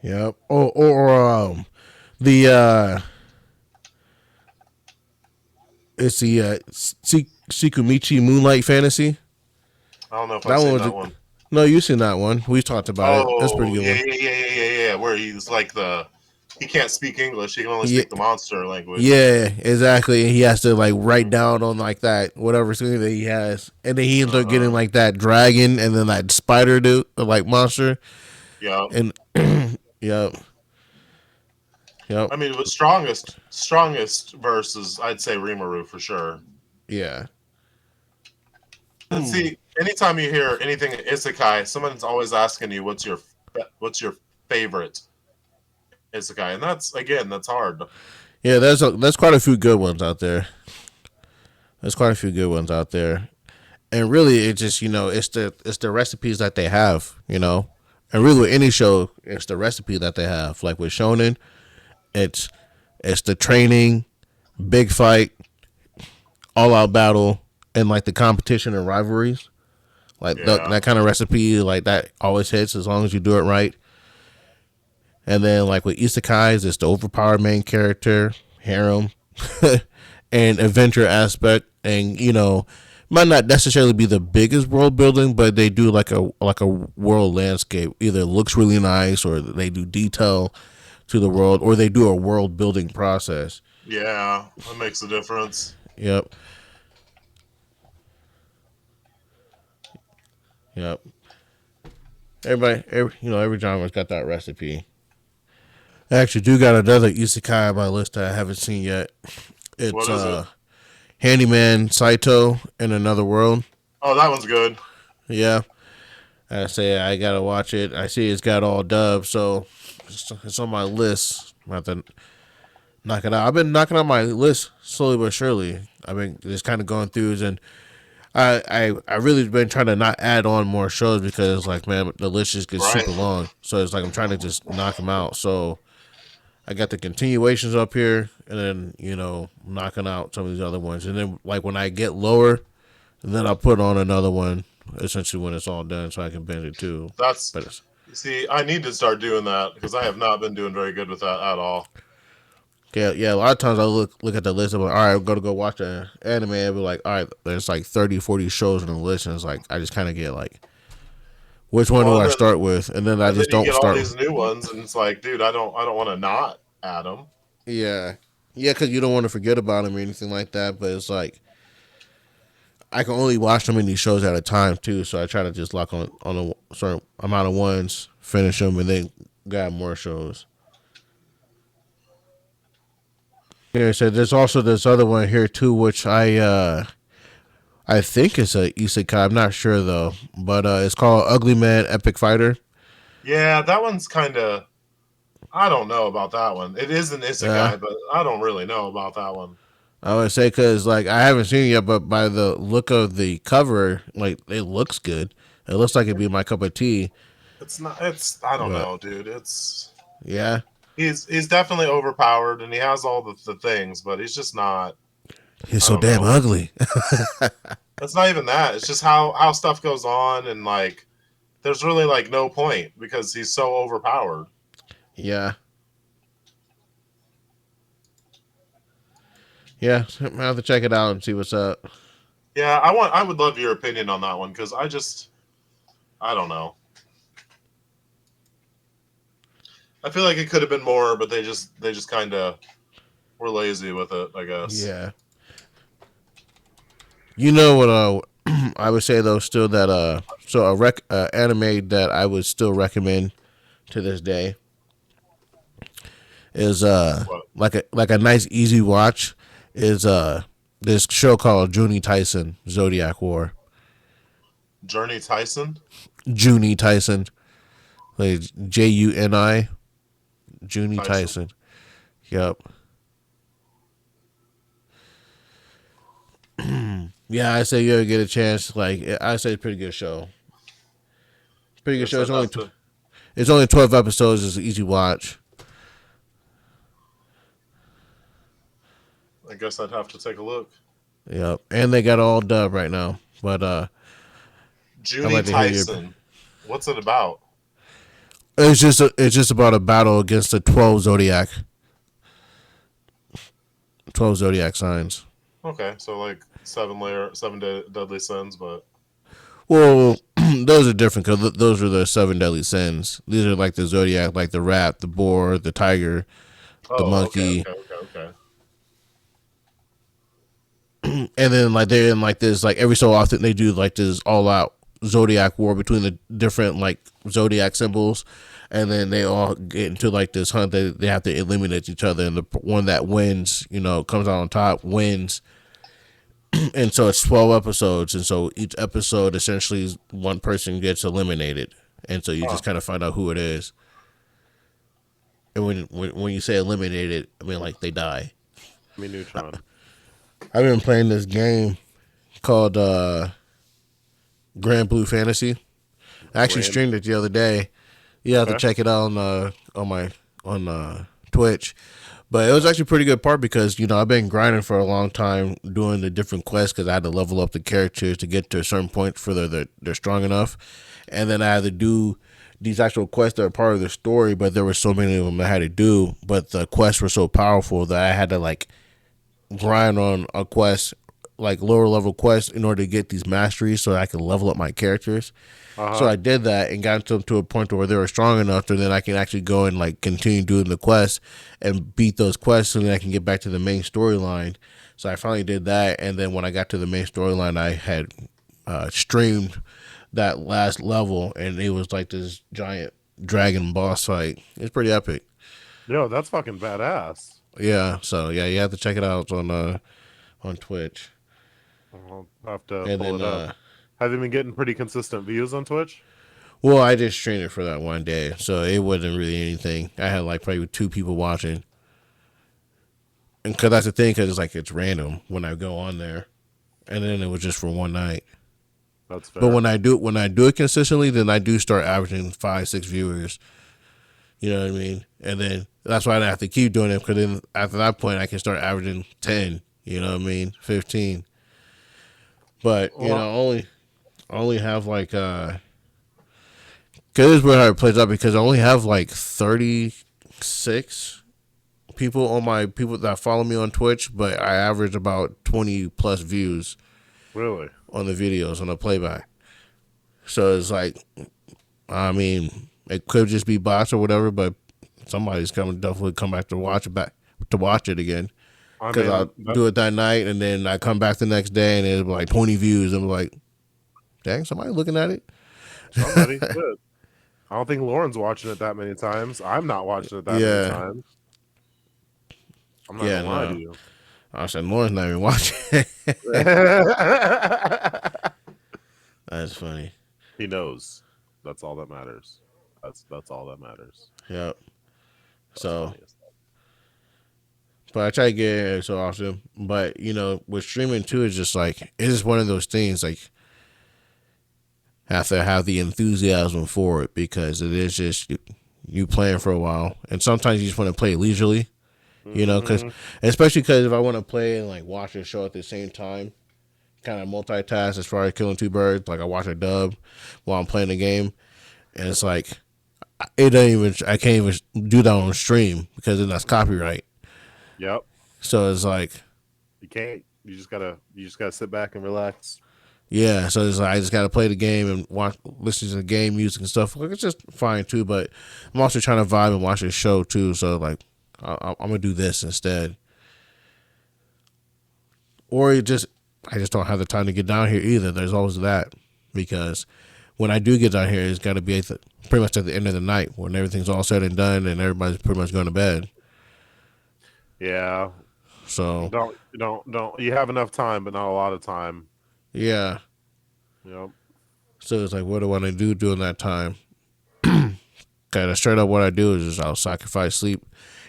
Yep. Or the it's the Sikumichi Moonlight Fantasy. I don't know if I've seen that one. No, you've seen that one. We talked about it. That's pretty good. Yeah. Where he's like he can't speak English. He can only speak the monster language. Yeah, exactly. He has to like write down on like that whatever thing that he has, and then he ends up getting like that dragon and then that spider like monster. Yeah. And yep. I mean, the strongest verses, I'd say Rimuru for sure. Yeah. See, anytime you hear anything isekai, someone's always asking you what's your favorite isekai, and that's hard. Yeah, there's quite a few good ones out there. There's quite a few good ones out there, and really, it just it's the recipes that they have, and really with any show, it's the recipe that they have. Like with Shonen, it's it's the training, big fight, all out battle, and like the competition and rivalries. Like Yeah. that kind of recipe, like that always hits as long as you do it right. And then like with isekais, it's the overpowered main character, harem, and adventure aspect, and might not necessarily be the biggest world building, but they do like a world landscape. Either it looks really nice, or they do detail to the world, or they do a world building process. Yeah, that makes a difference. Yep, yep. Every genre's got that recipe. I actually do got another isekai on my list that I haven't seen yet. It's What is it? Handyman Saito in Another World. Oh, that one's good. Yeah, I say I gotta watch it. I see it's got all dubs, so it's on my list. I have to knock it out. I've been knocking out my list slowly but surely. I've been just kind of going through, and I really been trying to not add on more shows because like man, the list just gets Right. super long. So it's like I'm trying to just knock them out. So I got the continuations up here, and then knocking out some of these other ones, and then like when I get lower, then I'll put on another one. Essentially, when it's all done, so I can binge it too. That's But it's See, I need to start doing that because I have not been doing very good with that at all. yeah, yeah. A lot of times I look at the list. I'm like, all right, I'm gonna go watch an anime. I'll be like, all right, there's like 30, 40 shows on the list, and it's like I just kind of get like, which one do Well, I and then start with, and then I and then just you don't get all start. these new ones, and it's like, dude, I don't want to not add them. Yeah, yeah, because you don't want to forget about them or anything like that. But it's like I can only watch so many shows at a time too, so I try to just lock on a certain amount of ones, finish them, and then grab more shows. Yeah, so there's also this other one here too, which I think it's a isekai. I'm not sure though, but it's called Ugly Man Epic Fighter. Yeah, that one's kind of. I don't know about that one. It is an Yeah, isekai, but I don't really know about that one. I would say because like I haven't seen it yet, but by the look of the cover, like it looks good. It looks like it'd be my cup of tea. It's not. It's. I don't But know, dude. It's. yeah, He's definitely overpowered, and he has all the things, but he's just not. he's I so don't damn know. ugly. It's not even that. It's just how stuff goes on, and like there's really like no point because he's so overpowered. Yeah, yeah. I have to check it out and see what's up. Yeah, I would love your opinion on that one because I don't know. I feel like it could have been more, but they just kind of were lazy with it, I guess. Yeah, you know what? I would say though, still that so a anime that I would still recommend to this day is What? like a nice easy watch is this show called Junie Tyson Zodiac War. Journey Tyson? Junie Tyson, like Juni, Junie Tyson. Tyson. Yep. Yeah, I say you ever get a chance. Like I say, it's a pretty good show. Pretty good Guess show. I'd have to. It's only 12 episodes. It's an easy watch. I guess I'd have to take a look. Yep. And they got all dub right now. But I'd Junie like to hear your. Tyson. What's it about? It's just about a battle against the 12 zodiac signs. Okay, so like deadly sins, but Well, those are different because those are the seven deadly sins. These are like the zodiac, like the rat, the boar, the tiger, the oh, okay, monkey, okay, okay, okay. and then like they're in like this. Like every so often they do like this all out zodiac war between the different like zodiac symbols, and then they all get into like this hunt. They have to eliminate each other, and the one that wins, comes out on top, wins. And so it's 12 episodes, and so each episode essentially is one person gets eliminated, and so you Huh. just kind of find out who it is. And when you say eliminated, I mean like they die. I mean, Neutron. I've been playing this game called Grand Blue Fantasy. I actually Grand. streamed it the other day. You have to Okay. check it out on Twitch. But it was actually a pretty good part because I've been grinding for a long time doing the different quests because I had to level up the characters to get to a certain point for they're strong enough, and then I had to do these actual quests that are part of the story. But there were so many of them I had to do, but the quests were so powerful that I had to like grind on a quest, like lower level quests, in order to get these masteries so I could level up my characters. So Uh-huh. I did that and got them to a point where they were strong enough to then I can actually go and like continue doing the quests and beat those quests so then I can get back to the main storyline. So I finally did that, and then when I got to the main storyline, I had streamed that last level, and it was like this giant dragon boss fight. It's pretty epic. Yo, that's fucking badass. Yeah, so yeah, you have to check it out on Twitch. I'll have to And pull then it up. Have you been getting pretty consistent views on Twitch? well, I just streamed it for that one day, so it wasn't really anything. I had like probably 2 people watching, and because that's the thing, because it's random when I go on there, and then it was just for one night. That's But fair. when I do it consistently, then I do start averaging 5, 6 viewers. You know what I mean? And then that's why I have to keep doing it because then after that point, I can start averaging 10. You know what I mean? 15. But Well, I only have like because this is where it plays out because I only have like 36 people on my people that follow me on Twitch, but I average about 20 plus views really? on the videos on the playback. So it's like, I mean, it could just be bots or whatever, but somebody's coming definitely come back to watch it again I because mean, I'll do it that night and then I come back the next day and it's like 20 views. I'm like, dang, somebody looking at it. somebody should. I don't think Lauren's watching it that many times. I'm not watching it that many Yeah, times. I'm not yeah, gonna lie to no. you. I said Lauren's not even watching. That's funny. He knows. That's all that matters. That's all that matters. Yep. That's So, funny as hell. but I try to get it so often. But with streaming too, it's just like it's just one of those things. Like have to have the enthusiasm for it because it is just you playing for a while, and sometimes you just want to play leisurely. Because Mhm. especially because if I want to play and like watch a show at the same time, kind of multitask as far as killing 2 birds. Like I watch a dub while I'm playing the game, and it's like it don't even I can't even do that on stream because then that's copyright. Yep. So it's like You can't. You just gotta sit back and relax. yeah, so it's like I just got to play the game and listen to the game music and stuff. Like it's just fine too, but I'm also trying to vibe and watch a show too. So like I'm gonna do this instead, or I just don't have the time to get down here either. There's always that because when I do get down here, it's got to be pretty much at the end of the night when everything's all said and done and everybody's pretty much going to bed. Yeah. So Don't. You have enough time, but not a lot of time. yeah, Yep. so it's like what do I want to do during that time? Kind of straight up, what I do is just I'll sacrifice sleep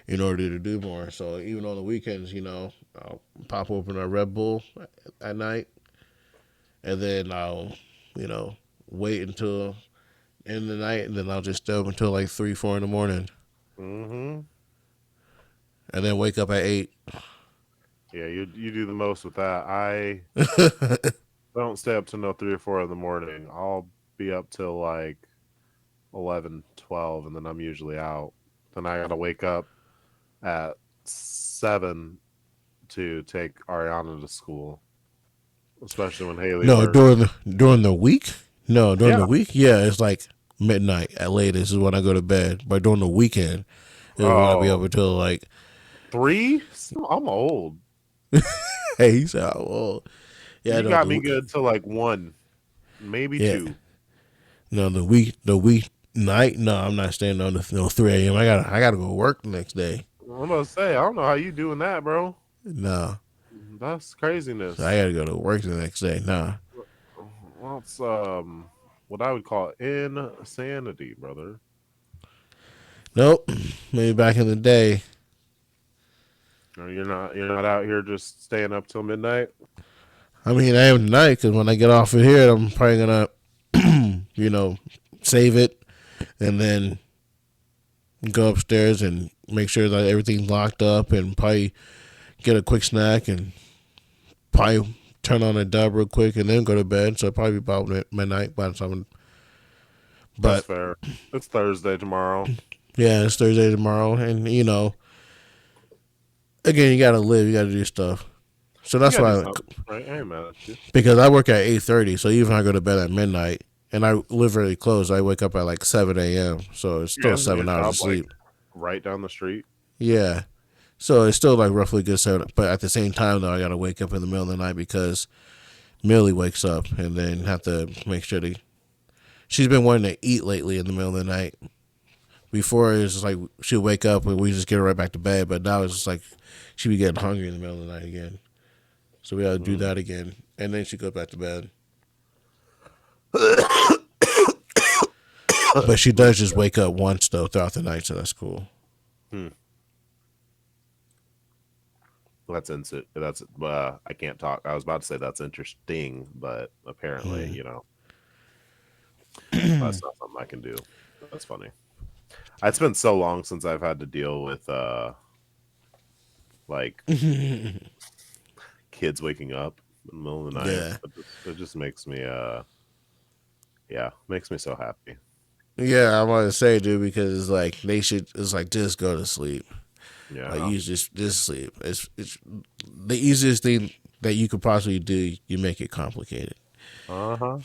in order to do more. So even on the weekends, I'll pop open a Red Bull at night, and then I'll, wait until end of the night, and then I'll just stay up until like 3, 4 in the morning, Mm-hmm. and then wake up at 8. Yeah, you do the most with that. I don't stay up till no 3 or 4 in the morning. I'll be up till like 11, 12, and then I'm usually out. Then I gotta wake up at 7 to take Ariana to school, especially when Haley No, works. during the week. No, during the Yeah. week. Yeah, it's like midnight at latest is when I go to bed. But during the weekend is when I'll be up Oh, until like 3? I'm old. hey, he said, oh, well, yeah, You no, got me good till like 1, maybe yeah, 2. no, the week night. No, I'm not staying on the 3 a.m. I gotta go to work the next day. I'm gonna say, I don't know how you doing that, bro. No, That's so I craziness. gotta go to work the next day. Nah, Well, it's what I would call insanity, brother. Nope. Maybe back in the day. Or you're not out here just staying up till midnight. I mean, I am tonight because when I get off of here, I'm probably gonna, save it and then go upstairs and make sure that everything's locked up and probably get a quick snack and probably turn on a dub real quick and then go to bed. So it'll probably be about midnight by the time. That's But fair. It's Thursday tomorrow. yeah, it's Thursday tomorrow, and again, you gotta live, you gotta do stuff. So You that's gotta do why, something, right? I ain't mad at you. because I work at 8:30, so even if I go to bed at midnight and I live really close, I wake up at like 7 a.m. So it's still Yeah, your 7 hours of job, like, sleep. right down the street. Yeah. So it's still like roughly good 7, but at the same time though, I gotta wake up in the middle of the night because Millie wakes up and then have to make sure she's been wanting to eat lately in the middle of the night. Before it was just like she'd wake up and we just get her right back to bed, but now it's just like she'd be getting hungry in the middle of the night again. So we gotta do that again, and then she goes back to bed. But she does just wake up once though throughout the night, so that's cool. Hmm. That's instant. That's I can't talk. I was about to say that's interesting, but apparently, that's not something I can do. That's funny. It's been so long since I've had to deal with like kids waking up in the middle of the night. Yeah. It just makes me makes me so happy. Yeah, I want to say, dude, because it's like it's like just go to sleep. Yeah. Like you just sleep. It's the easiest thing that you could possibly do. You make it complicated. Uh-huh.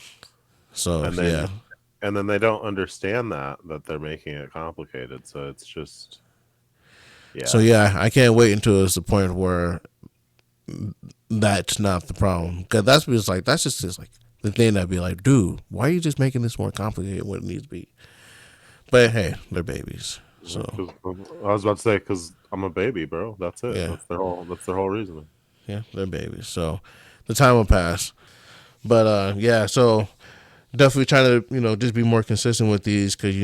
So And then yeah, and then they don't understand that they're making it complicated. So it's just So yeah, I can't wait until it's the point where that's not the problem. Because that's just like the thing that'd be like, dude, why are you just making this more complicated than what it needs to be? But hey, they're babies. So I was about to say because I'm a baby, bro. That's it. Yeah. That's their whole reasoning. yeah, they're babies. So the time will pass. But yeah, so definitely trying to just be more consistent with these because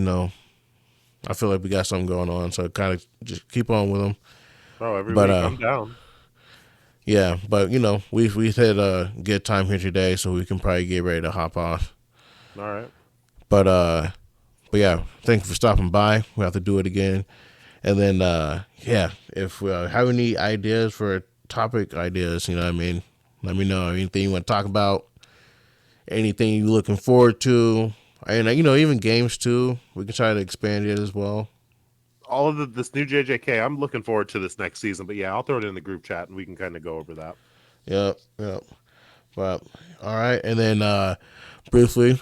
I feel like we got something going on. So kind of just keep on with them. Oh, every But week I'm down. Yeah, but we've had a good time here today, so we can probably get ready to hop off. All right. But yeah, thank you for stopping by. We have to do it again, and then yeah, if we have any ideas for topic ideas, what I mean, let me know. Anything you want to talk about, anything you're looking forward to, and even games too. We can try to expand it as well. All of this new JJK, I'm looking forward to this next season. But yeah, I'll throw it in the group chat and we can kind of go over that. Yep. But all right, and then briefly,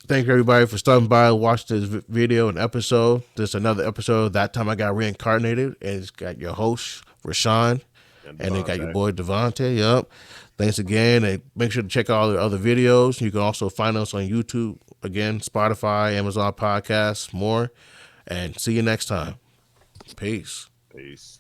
thank you everybody for stopping by, watch this video and episode. This is another episode. That time I got reincarnated, and it's got your host Rashawn, and it got your boy Devante. Yep. Thanks again, and make sure to check out all the other videos. You can also find us on YouTube, again, Spotify, Amazon Podcasts, more. And see you next time. Peace. Peace.